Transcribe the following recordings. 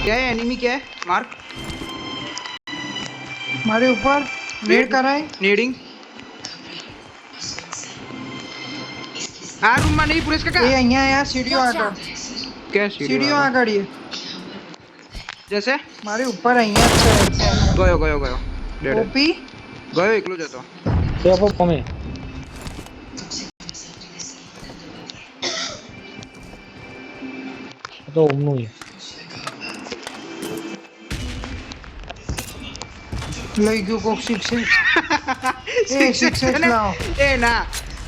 क्या है एनिमी क्या है मार्क हमारे ऊपर नेड कर रहा है नीडिंग आ रूम में नहीं पुलिस का ये અહીંયા યાર સીડીઓ આગળ क्या સીડીઓ આગળ ये जैसे મારે ઉપર અહીંયા જ છે गयो गयो गयो डेड ઓપી गयो एकलो जतो તે આપો તમે તો ઓમનું છે લઈ ગયો કોક 6 એ 6x લાવો ए ना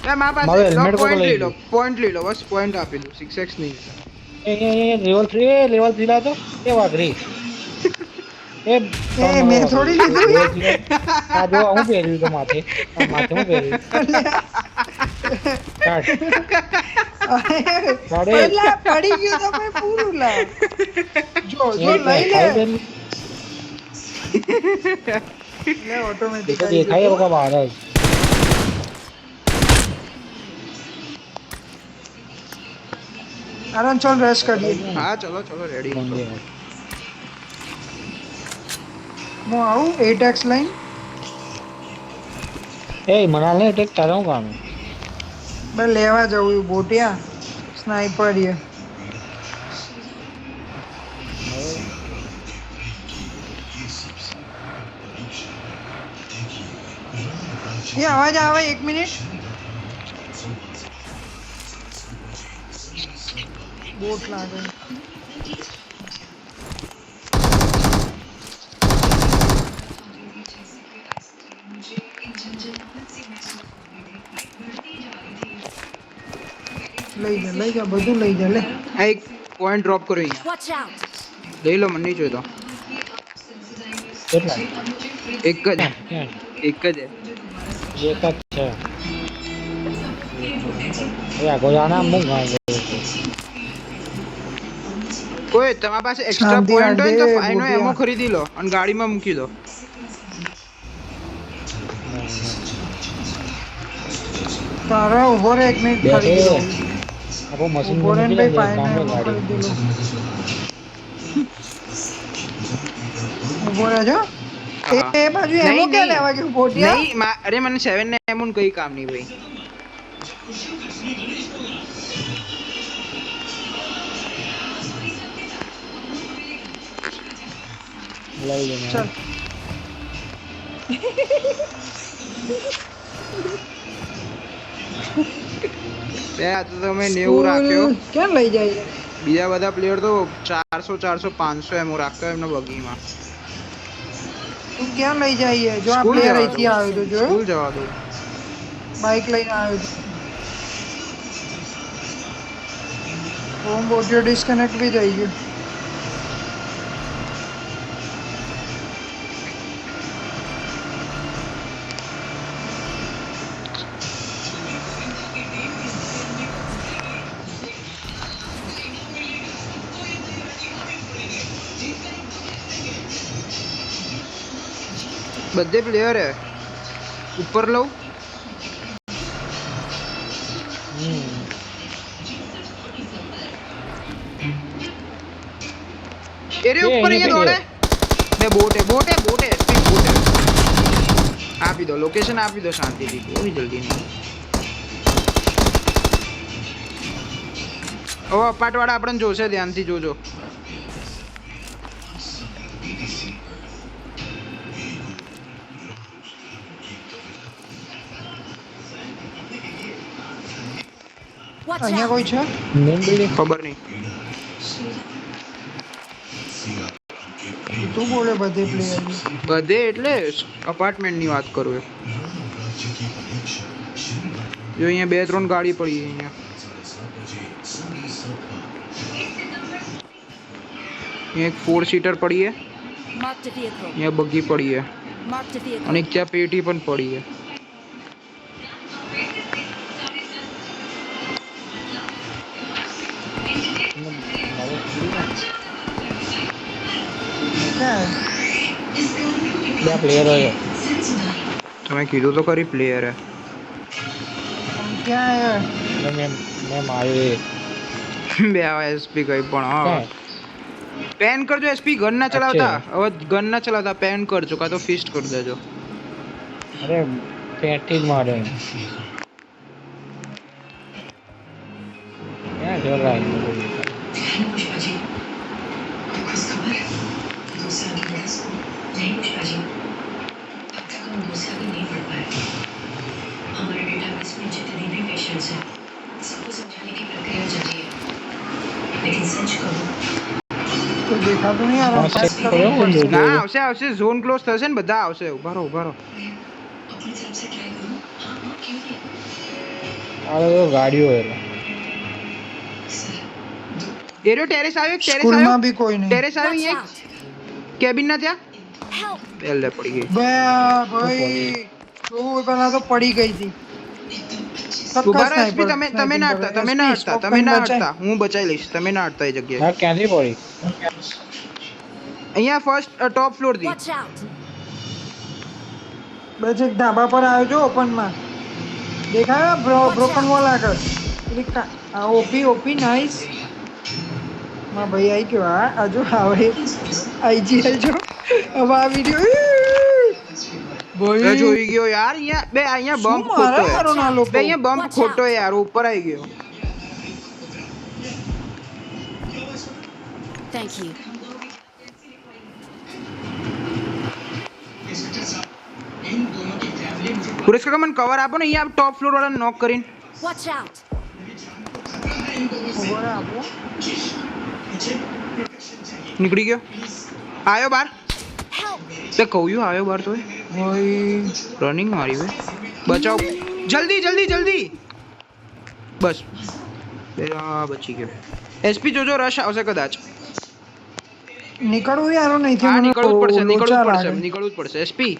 मैं मां पास मारे लो helmet को तो पॉइंट ले लो बस पॉइंट आप ही लो 6x नहीं એ લેવલ 3 લાતો એ વાઘરી એ મેં થોડી લીધું આ જો હું પહેર્યું તો માથે માથે હું પહેર્યું કાઢ કાઢે પેલા પડી ગયો તો મેં પૂરું લા જો જો લઈ લે લે ઓટોમેટિક તો દેખાય બકા બહાર જ આરામ ચલ રેસ કરીએ हां चलो चलो रेडी બંધે હું આવું 8x લઈને એ મનાલ ને ટેક તારું કામ બે લેવા જવું બોટિયા સ્નાઈપર ये ये आवाज आवे 1 मिनिट बोट लागे લઈ જા બધું લઈ જા લે આ એક પોઈન્ટ ડ્રોપ કરો અહીંયા Watch out! લઈ લો મને નહીં જોઈતો કેટલા એક જ ક્યાં એક જ છે એક જ છે એ આગો જાના મું ગાય કોઈ તમારા પાસે એક્સ્ટ્રા શાંતિ પોઈન્ટ હોય તો રાખજે, ફાઈનો બોટિયા. એમો ખરીદી લો અને ગાડીમાં મૂકી દો તારા ઉભો રે 1 મિનિટ બેઠે ખરીદી લઉં આપો મશીન ઉભો રે મૂકી ભાઈ લે પાઈને ગામમાં ગાડી ખરીદી લઉં ઉભો રહેજો એ બાજુ એમો નહીં, કે નહીં. લેવા ગયું બોટિયા નહીં અરે મને 7 ને એમો ને કઈ કામ નહીં ભાઈ લઈ લે ચલ બે આ તો તમે 90 રાખ્યો ક્યાં લઈ જાય બીજા બધા પ્લેયર તો 400 400 500 એમો રાખ્યો એમનો બગીમાં તું ક્યાં લઈ જાય જો આ સ્કૂલ પ્લેયર જવા અહીંથી દો. આવ્યો તો જો સ્કૂલ જવા દો બાઇક લઈને આવ્યો તો હોમ બોટિયો ડિસ્કનેક્ટ બી થઈ ગયું બધે પ્લેયર હે ઉપર લઉં એરે ઉપર અહીંયા દોડે બે બોટ હે સ્પીડ બોટ હે આપી દો લોકેશન આપી દો શાંતિથી કોઈ જલ્દી નહીં હવે અપાટવાળા આપણને જોશે ધ્યાનથી જોજો Watch અહીંયા out! કોઈ છે મેન બિલ્ડિંગ ખબર નહીં તું બોલે બધે પ્લેયર બધે એટલે અપાર્ટમેન્ટની વાત કરું એ જો અહીંયા 2-3 ગાડી પડી છે અહીંયા એક 4 સીટર પડી है Marked a vehicle. અહીંયા બગી પડી है Marked a vehicle. અને એક ત્યાં પેટી પણ પડી है ક્યાં બે પ્લેયર હોય તમે કીધું તો ખરી પ્લેયર है ક્યાં આવ્યો એટલે મેં માર્યો એ બે આવા એસપી કઈ પણ હા ક્યાં? પેન કરજો એસપી, ગન ના ચલાવતા. હવે ગન ના ચલાવતા, પેન કરજો કાં તો ફિસ્ટ કરી દેજો. અરે પેટી જ મારે ક્યાં જોરાય पुष्पाजी आपको कुछ खबर है 2 साल की क्लास नहीं पुष्पाजी अब तक हम 2 साल नहीं पढ़ पाए हमारे डेटाबेस में जितने भी पेशेंट्स हैं सबको समझाने की प्रक्रिया जारी है लेकिन सच कहूं तो देखा तो नहीं आ रहा हाँ, सही करो, बोलो। ના આવશે આવશે, ઝોન ક્લોઝ થશે ને, બધા આવશે. ઉભા રહો ઉભા રહો. अपनी तरफ से ट्राई करूं हाँ हाँ क्यों नहीं આ તો ગાડીઓ એ सर એરો ટેરેસ આવ્યો, ટેરેસ स्कूल આવ્યો, में भी कोई नहीं ટેરેસ આવ્યો Watch અહીંયા out! કેબિન ના ત્યાં. Help! પહેલે પડી ગઈ. बे भाई तो पहला तो पड़ी गई थी ઉભા રહો એસપી, તમે ના હટતા, તમે ના હટતા, તમે ના હટતા, હું બચાવી લઈશ, તમે ના હટતા એ જગ્યાએ. હા ક્યાંથી પડી અહીંયા ફર્સ્ટ ટોપ ફ્લોર થી. Watch out! बस एक ढाबा पर आयो जो ओपन में देखा है ब्रोकन वॉल आकर ओपी ओपी नाइस मां भाई आई क्यों आजो आवे आईजीएल जो अब आ वीडियो એ જોઈ ગયો યાર. અહીંયા બે અહીંયા બમ્પ ખોટો મારો ના હે, લોકો બે અહીંયા બમ્પ ખોટો હે યાર, ઉપર આવી ગયો. Thank you. પુરેશ કાકા મને કવર આપો ને, અહીંયા ટોપ ફ્લોર વાળાને નોક કરીને. Watch out! ખબર આપો નીકળી ગયો, આવ્યો બાર. Help! તે કહ્યું આવ્યો બાર તો ભાઈ રનિંગ મારી ભાઈ. બચાવ જલ્દી જલ્દી જલ્દી. બસ આ બચી ગયો. એસપી જોજો, રશ આવશે કદાચ. નીકળવું યાર નહીં હા મને નીકળવું જ પડશે, નીકળવું જ લોચા પડશે, લાગે. નીકળવું જ પડશે. એસપી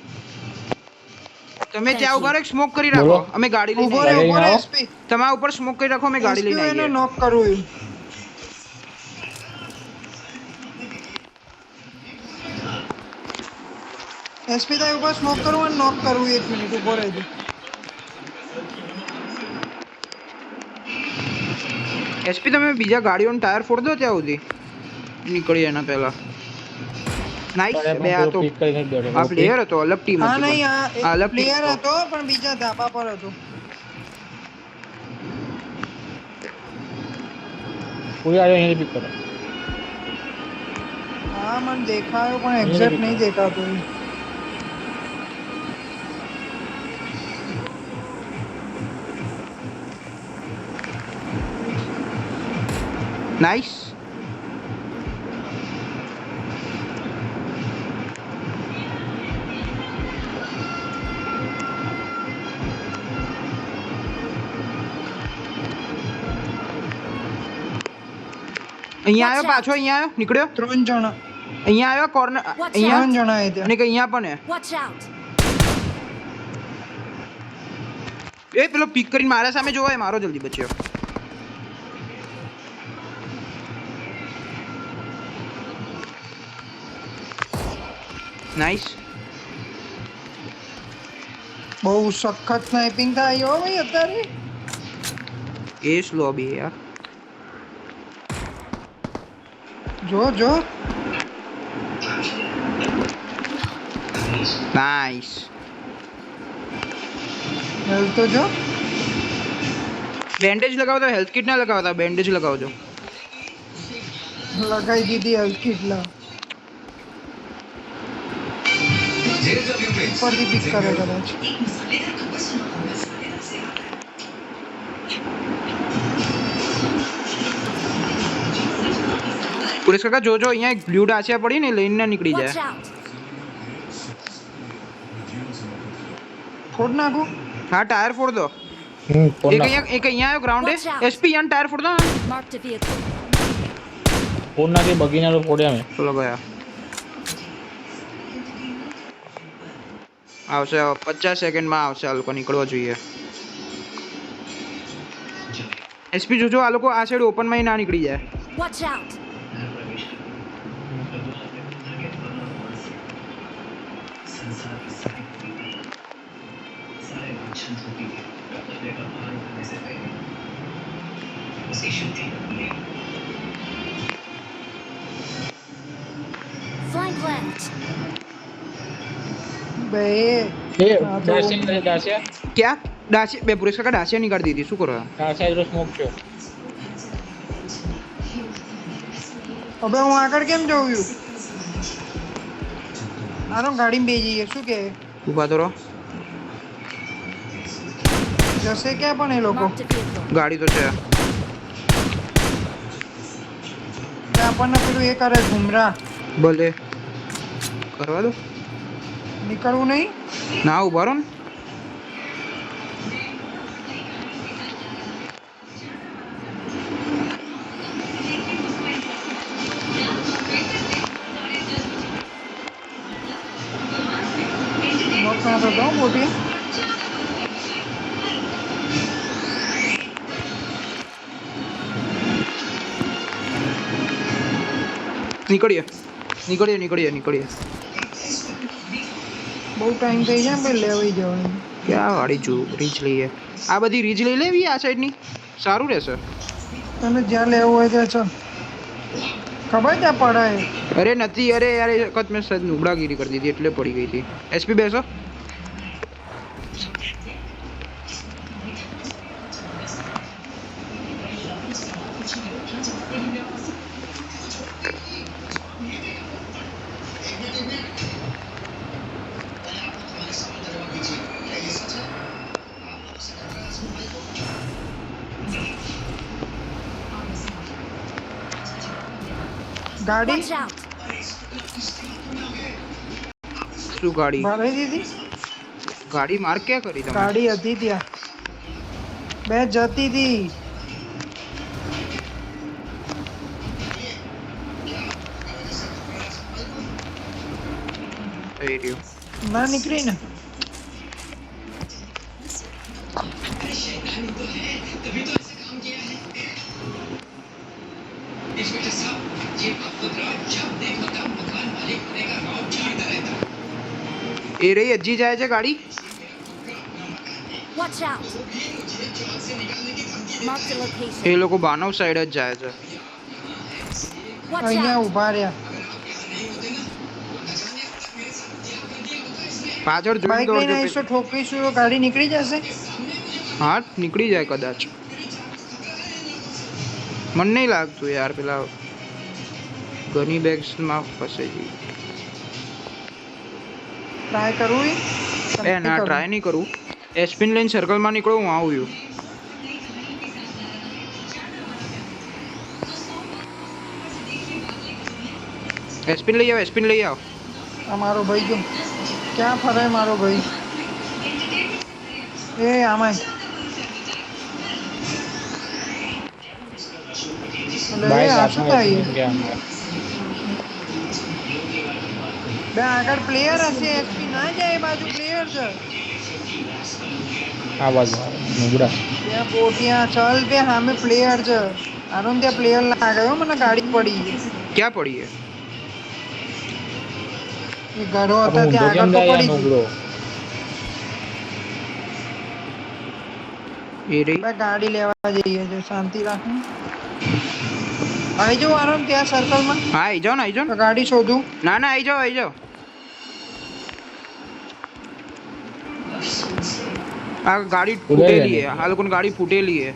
તમે ત્યાં ઉભા રહો, સ્મોક કરી રાખો, બોલો. અમે ગાડી લઈને ઉભો રે આવીએ. ઉભો રે આવો. એસપી તમારા ઉપર સ્મોક કરી રાખો, અમે ગાડી લઈને એને આવીએ. નોક કરવું એસપી તારી ઉપર સ્મોક કરવું અને નોક કરવું 1 મિનિટ ઉભો રહેજો એસપી તમે બીજા ગાડીઓનો ટાયર ફોડ દો ત્યાં સુધી નીકળી એના પહેલા. નાઈસ. બે આ તો પીક કરીને જ બેઠો આ પ્લેયર હતો, અલગ ટીમ હા હતી. નહીં પણ. આ આ અલગ એક પ્લેયર team હતો પણ બીજા ધાબા પર હતો કોઈ આવ્યો અહીંયા પીક કરો હા મને દેખાયો પણ એક્ઝેક્ટ નહીં દેખાતો એ. નાઈસ. અહીંયા આવ્યો પાછો, અહીંયા આવ્યો, નીકળ્યો, 3 જણા અહીંયા આવ્યો કોર્નર, અહીંયા 3 જણા એ ત્યાં અને કે અહીંયા પણ હે. Watch out! એ પેલો પીક કરીને મારા સામે જોવાય, મારો જલ્દી બચ્યો. નાઈસ. બહુ સખત સ્નાઇપિંગ થાય હો ભાઈ અત્યારે એ સ્લો બી યાર. જો જો નાઈસ. હેલ્થ તો જો બેન્ડેજ લગાવતો, હેલ્થ કિટ ના લગાવતા, બેન્ડેજ લગાવજો. લગાઈ દીધી હેલ્થ કિટ લા ઉપરથી પિક કરે કદાચ પુરેશ કાકા જોજો, અહીંયા એક બ્લુ ડાચિયા પડી ને, લઈને ના નીકળી Watch જાય. out! ફોડ નાખું હા ટાયર ફોડ દો. ફોન એક અહીંયા આવ્યો ગ્રાઉન્ડે. Watch out. એસપી યાન ટાયર ફોડ દો ને. Marked a vehicle. ફોન નાખી બગીના તો ફોડ્યા મેં ચલો ગયા. આવશે 50 સેકન્ડમાં આવશે, આ લોકો નીકળવા જોઈએ. એસપી જોજો, આ લોકો આ સાઈડ ઓપનમાં ના નીકળી જાય. Watch out! બે એ હા તો દાસિયા क्या डासिया बे पुरेश का डासिया निकाल दी थी શું કરો દાસિયા સ્મોક છે હવે હું આગળ કેમ જઉં છું આનો ગાડીમાં બે જઈએ શું કે ઊભા તો રહો જશે ક્યાં પણ એ લોકો Marked a vehicle. ગાડી તો છે કે આપણને પેલું એ કરે ઘુમરા ભલે કરવા દો નીકળવું નહીં ના ઊભા રહો ને નોટ ના થતો મોટી નીકળીએ નીકળીએ નીકળીએ નીકળીએ બહુ ટાઈમ થઈ જાય ને ભાઈ લેવાઈ જવાનું ક્યાં વાળી જો રીચ લઈએ આ બધી રીચ લઈ લેવી આ સાઈડની સારું રહેશે તને જ્યાં લેવું હોય ત્યાં ચાલ ખબર ત્યાં પડાય અરે નથી અરે યાર એ વખત મેં સદ નુબડાગીરી કરી દીધી એટલે પડી ગઈ હતી એસપી બેસો ગાડી Watch out. શું ગાડી ભરાઈ દીધી ગાડી માર્ક ક્યાં કરી તમે ગાડી હતી ત્યાં બે જતી હતી થઈ રહ્યું ના નીકળી ને એ રહી હજી જાય છે ગાડી Watch out. Marked a location. એ લોકો બાનવ સાઈડ જ જાય છે Watch અહીંયા out. ઊભા રહ્યા પાછળ જોઈને બાઇક લઈને દોડજો આવીશું ઠોકીશું તો ગાડી નીકળી જશે હા નીકળી જાય કદાચ મને નહીં લાગતું યાર પેલા ગની બેગ્સમાં ફસે છે ટ્રાય કરવું ઈ? એ ના ટ્રાય નહીં કરું એસપીન લઈને સર્કલમાં નીકળો હું આવું એસપીન લઈ આવો એસપીન લઈ આવો આ મારો ભાઈ જો ક્યાં ફરે મારો ભાઈ એ આમાં બાઈક આ શું થાય હાથમાં ગયા બે આગળ પ્લેયર હશે એસપી ના જાય એ બાજુ પ્લેયર છે આ બાજુ નુબડા બે બોટિયા ચલ બે સામે પ્લેયર છે આનો ત્યાં પ્લેયર લાગ્યો મને ગાડી પડી ક્યાં પડીએ એ ઘરો હતા ઊંધો ત્યાં કેમ આગળ તો જાય પડી ગઈ. નુબડો એ રહી બે ગાડી લેવા જઈએ છે શાંતિ રાખો આવી જાઓ આરામ ત્યાં સર્કલમાં હા આવી જાઓ ને આવી જાઓ તો ને ગાડી શોધું ના ના આવી જાઓ આવી જાઓ આ ગાડી ફૂટેલી હે આ લોકોની ગાડી ફૂટેલી હે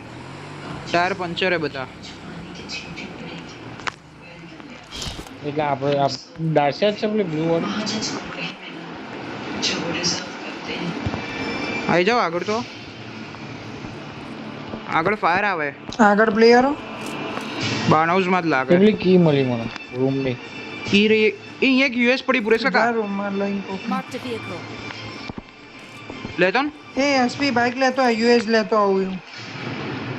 ટાયર પંચર હે બધા એટલે આપણે આ દાસિયા જ છે પેલી બ્લુ વાળી આવી જાઓ આગળ તો આગળ ફાયર આવે આગળ પ્લેયરો બાનહાઉસમાં જ લાગે પેલી કી મળી મને રૂમની ઈ રહી એ અહીંયા એક યુએસ પડી પુરેશ કાકા રૂમમાં લઈને કોક. Marked a vehicle. લેતો ને એ એસપી બાઇક લેતો હોય યુએસ લેતો આવું હું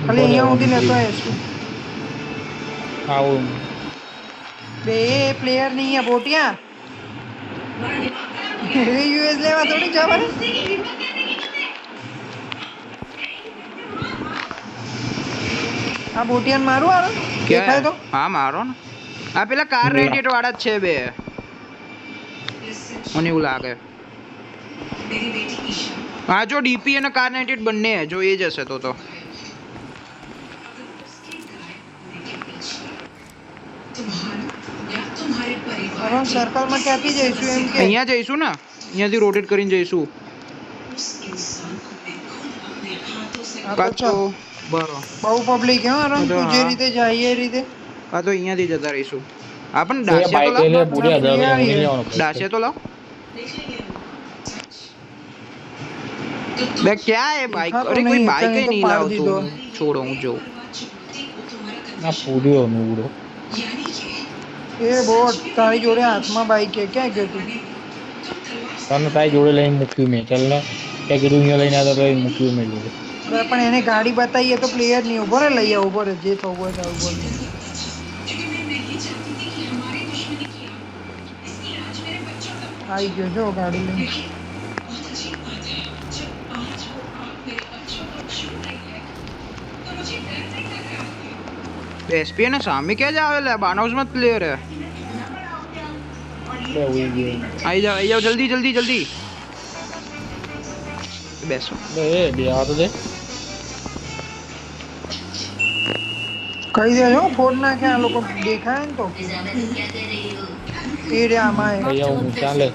ખાલી અહીંયા સુધી લેતો હોય એસપી આવું બે પ્લેયર નહીં અહીંયા બોટિયા યુએસ લેવા થોડી જવાનું આ બોટિયાને મારું આરો દેખાય તો હા મારો ને આ પેલા કાર રેન્ટેડ વાળા જ છે બે મને એવું લાગે હા જો ડીપી અને કાર રેન્ટેડ બંને હે, જો એ જ હશે તો तुम्हारे परिवार હવે સર્કલમાં ક્યાંથી જઈશું એમ કે અહીંયા જઈશું ને, અહીંયાથી રોટેટ કરીને જઈશું. उस इंसान को मैं खुद अपने हाथों से હા કાં તો તો ચાલ. બરો બહુ પબ્લિક હે આરામ તો તું જે હા. રીતે જાય એ રીતે કાં તો અહીંયાથી જતા રહીશું. હા પણ તો એ ડાસિયા તો બાઈક લઈ લે લાવ, બુડિયા દર આપણે લઈ આવીએ. લેવાનો ડાસિયા તો લાવ. देख लेंगे हम બે ક્યાં હે બાઈક? દેખાતો અરે કોઈ નહીં, બાઈક અત્યારે તો નહીં પાડ લાવતો. દીધો. છોડો હું જોઉં. ના પૂર્યો નુગડો यानी कि એ બોટ તારી જોડે હાથમાં બાઈક છે ક્યાં ગયો તું તને તારી જોડે લઈને મૂક્યું મેં ચાલ ને ત્યાં કીધું અહીંયા લઈને આવ્યો તો મૂક્યું મેં જોડે અરે પણ એને ગાડી બતાવીએ તો પ્લેયર નહીં ઉભો રે લઈ આવ ઉભો રે જે થવું હોય થવું બોલ क्योंकि मैं नहीं चाहती थी कि हमारी दुश्मनी की आग इसलिए आज मेरे बच्चों तक આવી ગયો જો ગાડી લઈને बहुत अजीब बात है जब आज वो आग मेरे बच्चों तक छू रही है तो मुझे डर नहीं लग रहा है એસપી ને સામે ક્યાં જ આવેલા? બાનહાઉસમાં જ પ્લેયર હે. એટલે ઉઈ ગયો આવી જાઓ જલ્દી જલ્દી જલ્દી. બેસો. એટલે એ બે આ તો દે કહી દેજો ફોન નાખે આ લોકો દેખાય ને તો એ રે આમાં હે. અહીંયા હું ચાલે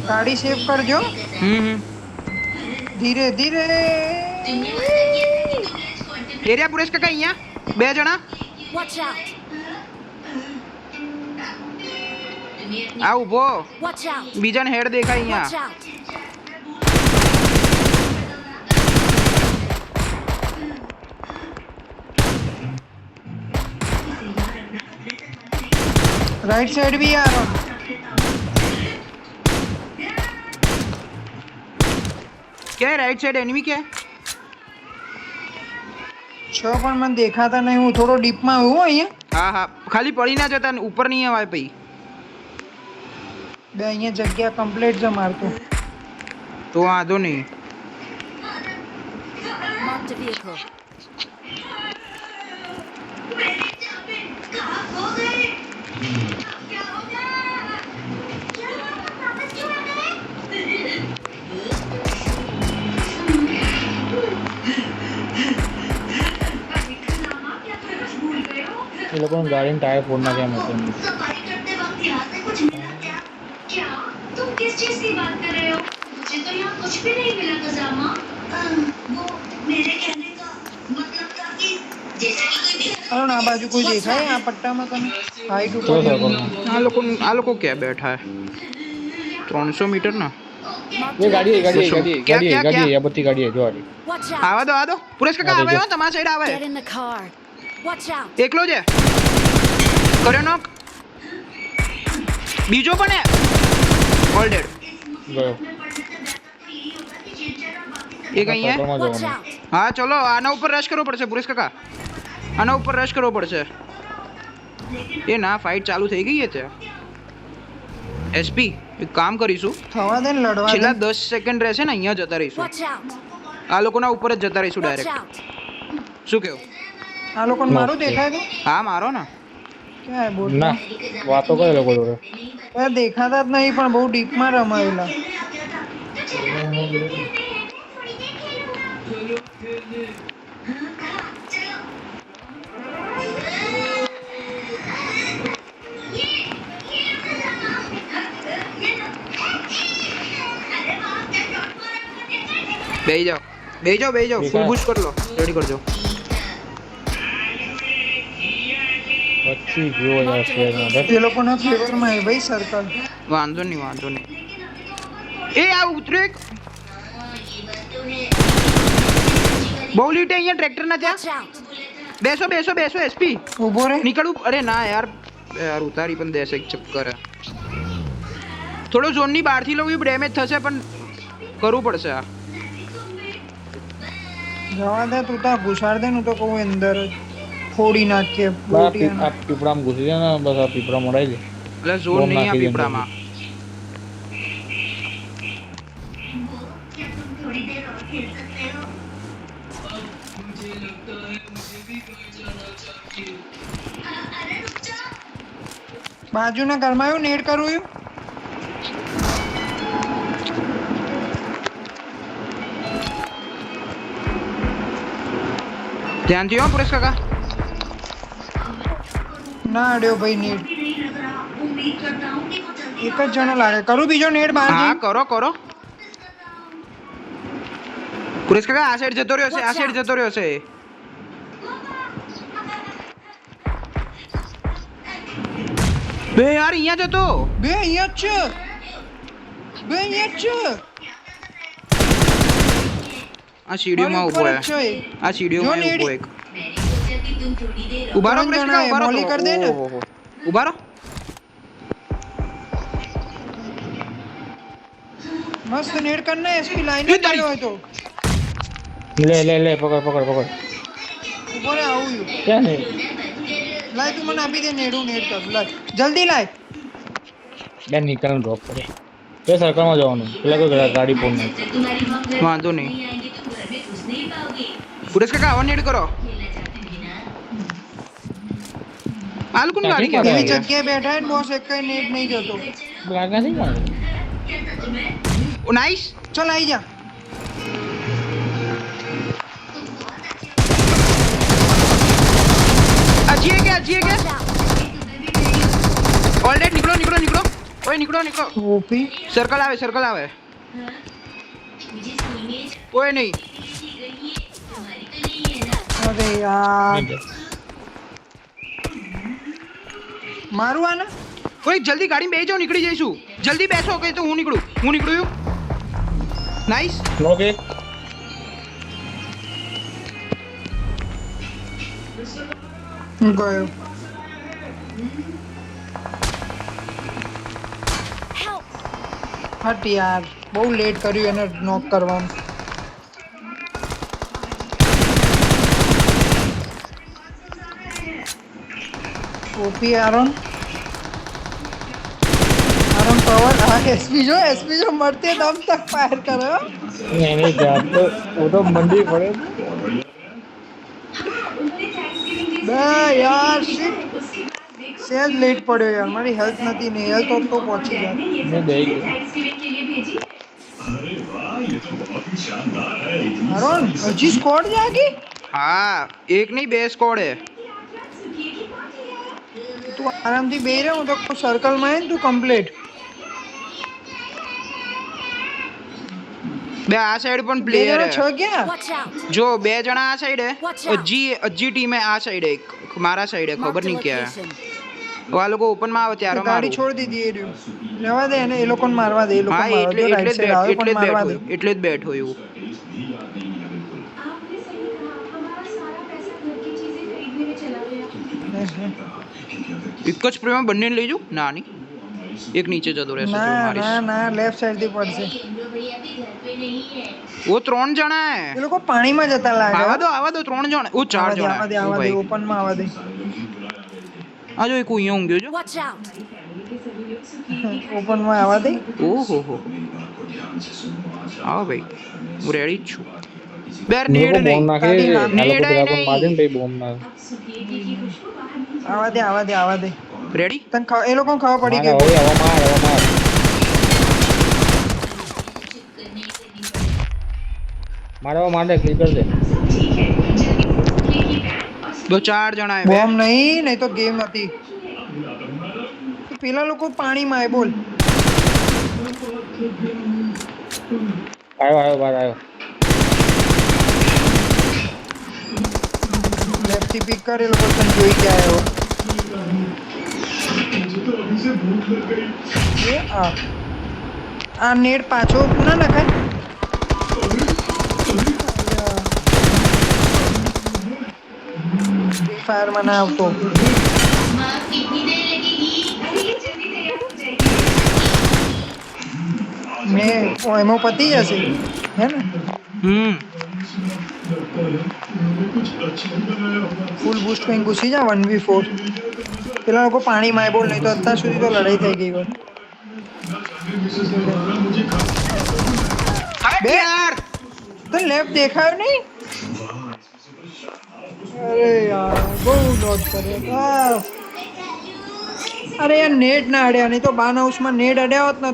ગાડી સેવ કરજો હમ. ધીરે ધીરે એરિયા પુરેશ કાકા અહીંયા 2 જણા. Watch out! આ ઊભો. Watch out! બીજાને હેડ દેખાય Watch અહીંયા. out! રાઈટ સાઈડ भी आ रहा क्या है राइट साइड एनिमी क्या है? છો પણ મને દેખાતા નહીં હું થોડો ડીપમાં આવ્યો હો અહીંયા હા હા ખાલી પડી ના જતા ને ઉપર નહીં આવે પછી. બે અહીંયા જગ્યા કમ્પ્લીટ છે મારતો તો વાંધો નહીં. Marked a vehicle. એ લોકોને ગાડીને ટાયર ફોડ નાખ્યા મેં તો सफाई करते वक्त यहाँ से कुछ मिला क्या? क्या? तुम किस चीज की बात कर रहे हो? मुझे तो यहाँ कुछ भी नहीं मिला खजामा। वो मेरे कहने का मतलब था कि जैसे कि कोई भी અરે આ બાજુ કોઈ દેખાય આ પટ્ટામાં તને હાઈટ તો ઉપર સર્કલમાં આ લોકો ક્યાં બેઠા હે? 300 મીટર ના. એ ગાડી એ ગાડી એ ગાડી એ ગાડી એ ક્યાં, ગાડી એ બધી ગાડી એ જો ગાડી Watch out! આવા દો પુરેશ કાકા હા, આવે દેજો. હો તમારા સાઈડ આવે. Get in the car. Watch out! એકલો છે. કર્યો નોક. બીજો પણ હે. All dead. ગયો એક અહીંયા હે. સર્કલમાં Watch જવાનું out! હા ચલો આના ઉપર રશ કરવો પડશે પુરેશ કાકા. આના ઉપર રશ કરવો પડશે. એ ના ફાઇટ ચાલુ થઈ ગઈ છે. એસપી એક કામ કરીશું. થવા દે ને લડવા છેલ્લા દે 10 સેકન્ડ રહેશે ને અહીંયા જતા રહીશું. Watch out! આ લોકોના ઉપર જ જતા રહીશું Watch ડાયરેક્ટ. out! શું કેવું? આ લોકોને મારું દેખાય તો હા મારો ને. ક્યાં હે બોટ ના વાતો કરે લોકો જોડે દેખાતા જ નહીં પણ બહુ ડીપમાં રમાયેલા બેહી જાઓ ફૂલ દેખાય. બૂસ્ટ કરી લો. રેડી કરજો. પછી ગયો યાર ફેરમાં એ લોકોના ફેવરમાં હે ભાઈ સર્કલ વાંધો નહીં. એ આ ઉતરે બહુ લીટે અહીંયા ટ્રેક્ટર ના Watch ત્યાં. out! બેસો એસપી. ઊભો રે નીકળું. અરે ના યાર ઉતારી પણ દેશે એક ચક્કર હે. થોડો ઝોનની બહારથી લઉં એ ડેમેજ થશે પણ કરવું પડશે આ. જવા દે તું ત્યાં ઘુસાડ દે ને તો કહું અંદર જ ફોડી નાખીએ આ બોટિયાને. પીપળામાં ઘૂસી જાય ને બસ આ પીપળા મરાઈ દે એટલે ઝોન બોમ્બ નહીં આ નાખી દે પીપળામાં. क्या तुम थोड़ी देर और खेल सकते हो? अरे रुक जाओ। બાજુના ઘરમાં આવ્યું નેટ કરું છું ધ્યાનથી હો પુરેશ કાકા. ના અડ્યો ભાઈ નેટ. नहीं लग रहा उम्मीद करता हूँ कि वो जल्दी એક જ જણો લાગે. કરું બીજો નેટ બહાર હા જઈને? કરો કરો. પુરેશ કાકા આ સાઈડ જતો રહ્યો છે, આ સાઈડ જતો રહ્યો છે. બે યાર અહીંયા જતો. બે અહીંયા જ છે. બે અહીંયા જ છે. આ સીડીઓમાં મારી ઊભો ઉપર જ છે. છે. આ સીડીઓમાં જો ઊભો નેડી. એક. मैंने सोचा कि तुम थोड़ी देर ઉભા રહો ત્રણ પુરેશ જણા કાકા, ઉભા રહો મોલી તો. કરી દે ને. ઓહોહો. ઉભા રહો. મસ્ત નેટ કર ને. એસપી લાઈન એ તારી. હોય તો લે પકડ પકડ. ઉપર આવું છું. ક્યાં છે? લાય તું મને આપી દે નેટ. હું નેટ કરું. લાય જલ્દી લાય. બે નીકળ ડ્રોપ કરે. તે સર્કલમાં જવાનું. પેલા કોઈ ગાડી ફોન નહીં. तुम्हारी मम्मी घर વાંધો નહીં. नहीं आएंगे तो घर में घुस नहीं पाओगे પુરેશ કાકા આવા નેડ કરો. खेलना चाहते हैं ना આ લોકોની ગાડી ક્યાંથી ક્યાં એવી ગઈ? જગ્યાએ બેઠા ને બોસ એક કઈ નેટ નહીં જતો. લાગા છે કોણ? Oh nice. ચલ આઈ જા. અજીએ કે Watch out! ઓલરેડી નીકળો નીકળો નીકળો. ઓય નીકળો નીકળો. ઓપી સર્કલ આવે સર્કલ આવે. मुझे स्कूल में કોઈ નહીં. छुट्टी गई है तुम्हारी तो नहीं है ना અરે યાર મારું આને કોઈ જલ્દી ગાડીમાં બેસી જાઓ, નીકળી જઈશું. જલ્દી બેસો કે તો હું નીકળું. હું નીકળું. નાઈસ. નોક એક. ગયો. Help! હટ યાર બહુ લેટ કર્યું એને નોક કરવાનું. ઓપી આરોન પાવર. હા એસપી જો મરતે દમ તક ફાયર કરો. એની જાત તો वो तो મંડી પડે. બે યાર શિટ સેજ લેટ પડ્યો યાર. મારી હેલ્થ નથી ને હેલ્થ હોત તો પહોંચી જાય. મેં દઈ ગયો. આરોન હજી સ્કોડ જાગી. હા એક નહીં બે સ્કોડ હે. તું આરામથી બેહી રહે. હું તો સર્કલમાં હે ને તું કમ્પ્લીટ. બે આ સાઈડ પણ બે પ્લેયર જણા છ હે. ગયા. Watch out! જો બે જણા આ સાઈડ હે. Watch out. હજી ટીમ હે આ સાઈડ હે. મારા સાઈડ હે. ખબર Marked a નહીં ક્યાં હે. location. આ લોકો ઓપન માં આવે ત્યારે ગાડી મારું. છોડી દીધી એ રહ્યું. રહેવા દે એને. એ લોકોને મારવા દે. એ લોકો હા મારવા દે. એટલે રાઈટ સાઈડ આવે એટલે પણ જ મારવા બેઠો દે. એટલે જ બેઠો એવું. आपने सही कहा हमारा सारा पैसा घर की चीजें खरीदने में चला गया એક જ પ્રેમમાં બંને લઈ જાઉં. ના નહીં એક નીચે જતો રહેશે. જો ના મારીશ. ના ના લેફ્ટ સાઈડ થી પડશે. इंद्रो भैया भी घर पे नहीं है ઓ 3 જણા હે. એ લોકો પાણીમાં જતા લાગે. આવા દો 3 જણા. ઓ 4 આવા દે, જણા. આવા દે, ઓ આવા દે. ભાઈ ઓપનમાં આવા દે. આ જો એક અહીંયા ઊંઘ્યો જો. Watch out! ઓપનમાં આવા દે. ઓહો હો. આવો ભાઈ હું રેડી જ છું. બેર મેં નેડ બોમ્બ નહીં. નાખે. કાઢી આ નાખ. લોકો નેડ પેલા નહીં. મારે ને ભાઈ બોમ્બ નાખે. આવા દે આવા દે આવા દે. રેડી. તને એ લોકોને ખબર પડી મારે ગઈ. હવે આવા માર. મારે હવે મારે ક્લિક કર દે. દો 4 જણા હે. બે. બોમ્બ નહીં નહીં તો ગેમ હતી. પેલા લોકો પાણીમાં બોલ. આવ્યો બહાર આવ્યો. લેફ્ટ થી પિક કર. એ લોકો તને જોઈ ગયા એવો. એ આ નેટ પાછો ના નખાય. ફાયરમાં ના આવતો. माँ कितनी देर लगेगी अरे जल्दी तैयार हो जाएगी મેં એમાં પતી જશે હે ને. ફૂલ બૂસ્ટ કઈ ઘૂસી જા 1v4. પેલા લોકો પાણીમાં બોલ. નહીં તો અત્યાર સુધી તો લડાઈ થઈ ગઈ હોત. બે યાર. તો લેફ્ટ દેખાયો નહીં. અરે યાર બહુ નોટ કરે. અરે યાર નેટ ના અડ્યા. નહીં તો બાન હાઉસમાં નેટ અડ્યા હોત ને